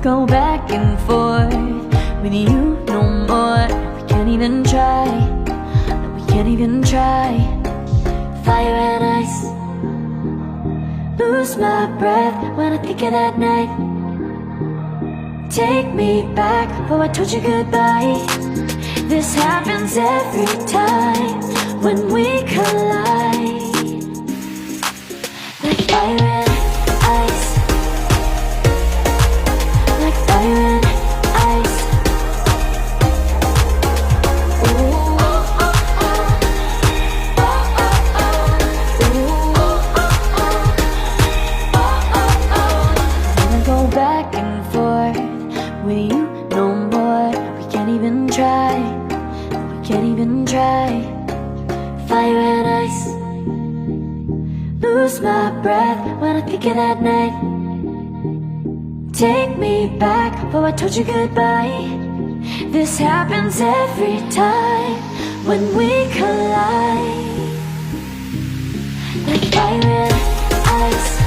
go back and forth with you no more. We can't even try, no, we can't even try. Fire and ice, lose my breath when I think of that night. Take me back, oh I told you goodbye. This happens every time when we collide. Like fire and ice, like fire and ice. Ooh, oh, oh, oh. Oh, oh, oh. Ooh, oh, oh, oh. Oh, oh, oh. Wanna go back and forth with you no more. We can't even try, we can't even try. Fire and ice, lose my breath when I think of that night. Take me back, oh I told you goodbye. This happens every time when we collide. Like fire and ice.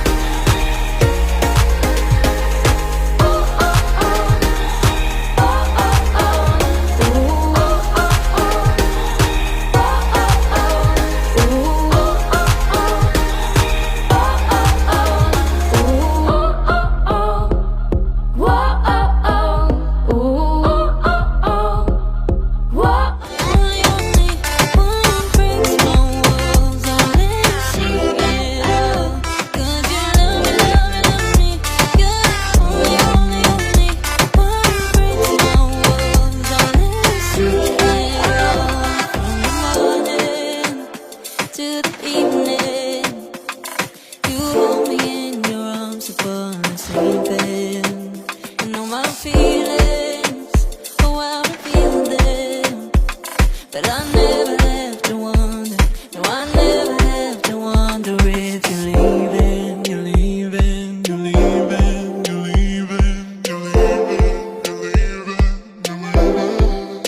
But I never have to wonder, no, I never have to wonder if you're leaving, you're leaving, you're leaving, you're leaving, you're leaving, you're leaving, you're leaving.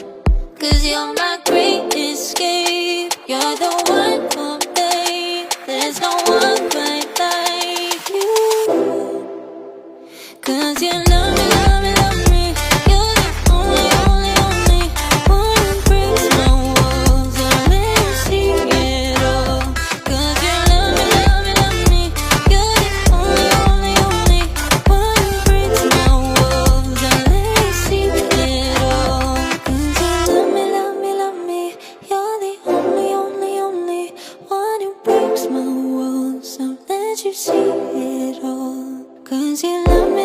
'Cause you're my great escape, you're the one for me, there's no one quite like you. 'Cause you love me, love me, love me, you're the only, only, only one who breaks my walls and let me see it all. 'Cause you love me, love me, love me, you're the only, only, only one who breaks my walls and let me see it all. 'Cause you love me, love me, love me, you're the only, only, only one who breaks my walls and let you see it all. 'Cause you love me.